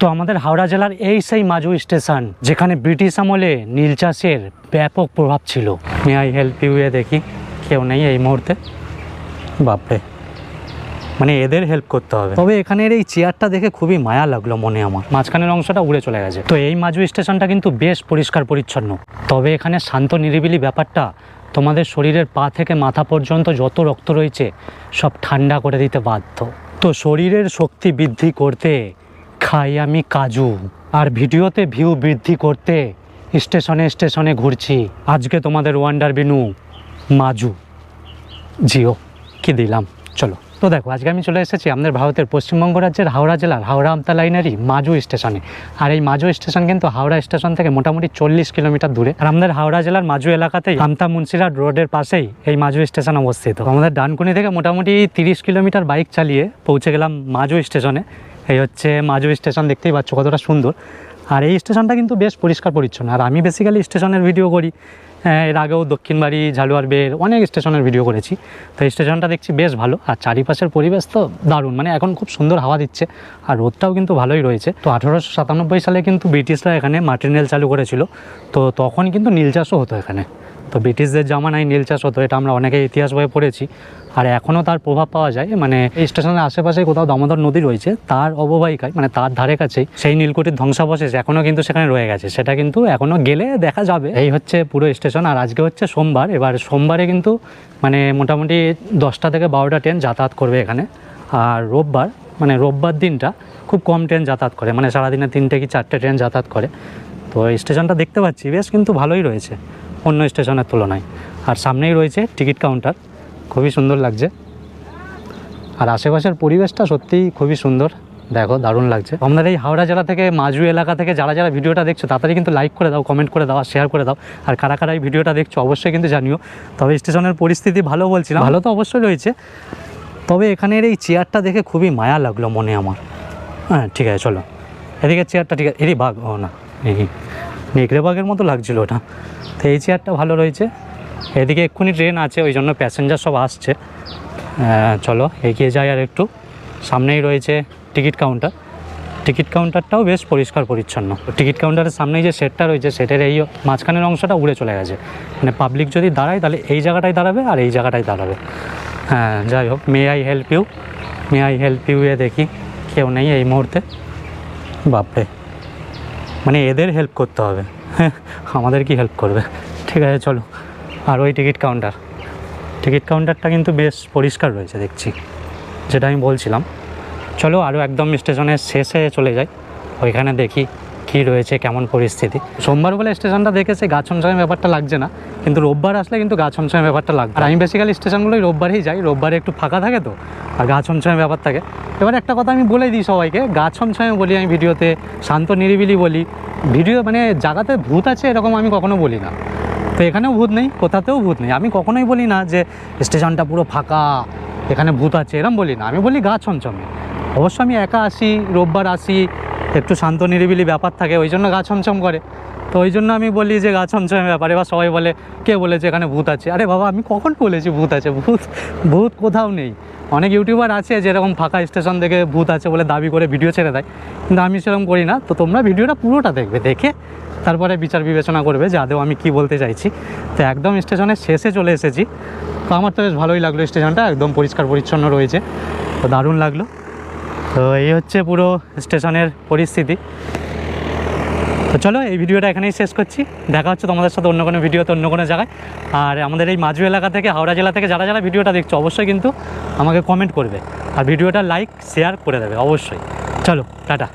তো আমাদের হাওড়া জেলার এই সেই মাজু স্টেশন, যেখানে ব্রিটিশ আমলে নীল চাষের ব্যাপক প্রভাব ছিল। মে আই হেল্প ইউ এ দেখি কেউ নেই এই মুহূর্তে। বাপরে, মানে এদের হেল্প করতে হবে। তবে এখানের এই চেয়ারটা দেখে খুবই মায়া লাগলো মনে আমার। মাঝখানের অংশটা উড়ে চলে গেছে। তো এই মাজু স্টেশনটা কিন্তু বেশ পরিষ্কার পরিচ্ছন্ন। তবে এখানে শান্ত নিরিবিলি ব্যাপারটা তোমাদের শরীরের পা থেকে মাথা পর্যন্ত যত রক্ত রয়েছে সব ঠান্ডা করে দিতে বাধ্য। তো শরীরের শক্তি বৃদ্ধি করতে খাই আমি কাজু, আর ভিডিওতে ভিউ বৃদ্ধি করতে স্টেশনে স্টেশনে ঘুরছি। আজকে তোমাদের ওয়ান্ডার বিনু মাজু জিও কি দিলাম। চলো, তো দেখো আজকে আমি চলে এসেছি আমাদের ভারতের পশ্চিমবঙ্গ রাজ্যের হাওড়া জেলার হাওড়া আমতা লাইনেরই মাজু স্টেশনে। আর এই মাজু স্টেশন কিন্তু হাওড়া স্টেশন থেকে মোটামুটি 40 কিলোমিটার দূরে। আর আমাদের হাওড়া জেলার মাজু এলাকাতেই আমতা মুন্সিরহাট রোডের পাশেই এই মাজু স্টেশন অবস্থিত। আমাদের ডানকুনি থেকে মোটামুটি 30 কিলোমিটার বাইক চালিয়ে পৌঁছে গেলাম মাজু স্টেশনে। এই হচ্ছে মাজু স্টেশন, দেখতেই পাচ্ছ কতটা সুন্দর। আর এই স্টেশনটা কিন্তু বেশ পরিষ্কার পরিচ্ছন্ন। আর আমি বেসিক্যালি স্টেশনের ভিডিও করি, এর আগেও দক্ষিণবাড়ি, ঝালুয়ারবের অনেক স্টেশনের ভিডিও করেছি। তো এই স্টেশনটা দেখছি বেশ ভালো। আর চারিপাশের পরিবেশ তো দারুণ, মানে এখন খুব সুন্দর হাওয়া দিচ্ছে আর রোদটাও কিন্তু ভালোই রয়েছে। তো 1897 সালে কিন্তু ব্রিটিশরা এখানে মাটির রেল চালু করেছিল। তো তখন কিন্তু নীল চাষও হতো এখানে। তো ব্রিটিশদের জামানায় নীল চাষ হতো, এটা আমরা অনেকে ইতিহাস বইয়ে পড়েছি। আর এখনও তার প্রভাব পাওয়া যায়। মানে এই স্টেশনের আশেপাশে কোথাও দামোদর নদী রয়েছে, তার অববাহিকায় মানে তার ধারে কাছেই সেই নীলকুঠির ধ্বংসাবশেষ এখনও কিন্তু সেখানে রয়ে গেছে। সেটা কিন্তু এখনও গেলে দেখা যাবে। এই হচ্ছে পুরো স্টেশন। আর আজকে হচ্ছে সোমবার। এবার সোমবারে কিন্তু মানে মোটামুটি 10টা থেকে 12টা ট্রেন যাতায়াত করবে এখানে। আর রোববার মানে রোববার দিনটা খুব কম ট্রেন যাতায়াত করে, মানে সারাদিনে 3টে কি 4টে ট্রেন যাতায়াত করে। তো এই স্টেশনটা দেখতে পাচ্ছি বেশ কিন্তু ভালোই রয়েছে অন্য স্টেশনের তুলনায়। আর সামনেই রয়েছে টিকিট কাউন্টার, খুবই সুন্দর লাগছে। আর আশেপাশের পরিবেশটা সত্যিই খুবই সুন্দর, দেখো দারুণ লাগছে। আমাদের এই হাওড়া জেলা থেকে মাজু এলাকা থেকে যারা যারা ভিডিওটা দেখছো তাড়াতাড়ি কিন্তু লাইক করে দাও, কমেন্ট করে দাও আর শেয়ার করে দাও। আর কারা কারা এই ভিডিওটা দেখছো অবশ্যই কিন্তু জানিও। তবে স্টেশনের পরিস্থিতি ভালো বলছিলাম, ভালো তো অবশ্যই রয়েছে। তবে এখানের এই চেয়ারটা দেখে খুবই মায়া লাগলো মনে আমার। হ্যাঁ ঠিক আছে, চলো এদিকে চেয়ারটা, ঠিক আছে। এরই বাঘ, ও না এই নেকড়ে বাঘের মতো লাগছিলো ওটা। তো এই চেয়ারটা ভালো রয়েছে। এদিকে এক্ষুনি ট্রেন আছে, ওই জন্য প্যাসেঞ্জার সব আসছে। চলো এগিয়ে যাই। আর একটু সামনেই রয়েছে টিকিট কাউন্টার। টিকিট কাউন্টারটাও বেশ পরিষ্কার পরিচ্ছন্ন। টিকিট কাউন্টারের সামনেই যে সেটটা রয়েছে সেটের এই মাঝখানের অংশটা উড়ে চলে গেছে। মানে পাবলিক যদি দাঁড়ায় তাহলে এই জায়গাটায় দাঁড়াবে আর এই জায়গাটায় দাঁড়াবে। হ্যাঁ যাই হোক, may I help you, may I help you এ দেখি কেউ নেই এই মুহূর্তে। বাপরে, মানে এদের হেল্প করতে হবে, আমাদের কি হেল্প করবে। ঠিক আছে চলো। আর ওই টিকিট কাউন্টারটা কিন্তু বেশ পরিষ্কার রয়েছে দেখছি, যেটা আমি বলছিলাম। চলো আরও একদম স্টেশনের শেষে চলে যাই, ওইখানে দেখি কি রয়েছে, কেমন পরিস্থিতি। সোমবার বলে স্টেশনটা দেখেছে গা ছমছমের ব্যাপারটা লাগছে না, কিন্তু রোববার আসলে কিন্তু গা ছমছমের ব্যাপারটা লাগবে। আর আমি বেসিক্যালি স্টেশনগুলোই রোববারেই যাই, রোববারে একটু ফাঁকা থাকে তো আর গা ছমছমের ব্যাপার থাকে। এবার একটা কথা আমি বলে দিই সবাইকে, গা ছমছমে বলি আমি ভিডিওতে, শান্ত নিরিবিলি বলি। ভিডিও মানে জায়গাতে ভূত আছে এরকম আমি কখনো বলি না। তো এখানেও ভূত নেই, কোথাতেও ভূত নেই। আমি কখনোই বলি না যে স্টেশনটা পুরো ফাঁকা, এখানে ভূত আছে, এরকম বলি না। আমি বলি গা ছমছমে। অবশ্য আমি একা আসি, রোববার আসি, একটু শান্ত নিরিবিলি ব্যাপার থাকে, ওই জন্য গা ছমছম করে। তো ওই জন্য আমি বলি যে গা ছমছমের ব্যাপার। এবার সবাই বলে কে বলেছে এখানে ভূত আছে? আরে বাবা, আমি কখন বলেছি ভূত আছে? ভূত কোথাও নেই। অনেক ইউটিউবার আছে যেরকম ফাঁকা স্টেশন থেকে ভূত আছে বলে দাবি করে ভিডিও ছেড়ে দেয়, কিন্তু আমি সেরকম করি না। তো তোমরা ভিডিওটা পুরোটা দেখবে, দেখে তারপরে বিচার বিবেচনা করবে যে আদৌ আমি কি বলতে চাইছি। তো একদম স্টেশনের শেষে চলে এসেছি। তো আমার তো বেশ ভালোই লাগলো, স্টেশনটা একদম পরিষ্কার পরিচ্ছন্ন রয়েছে, তো দারুণ লাগলো। তো এই হচ্ছে পুরো স্টেশনের পরিস্থিতি। তো চলো এই ভিডিওটা এখানেই শেষ করছি। দেখা হচ্ছে তোমাদের সাথে অন্য কোনো ভিডিওতে, অন্য কোনো জায়গায়। আর আমাদের এই মাজু এলাকা থেকে, হাওড়া জেলা থেকে যারা যারা ভিডিওটা দেখছো অবশ্যই কিন্তু আমাকে কমেন্ট করবে আর ভিডিওটা লাইক শেয়ার করে দেবে অবশ্যই। চলো টাটা।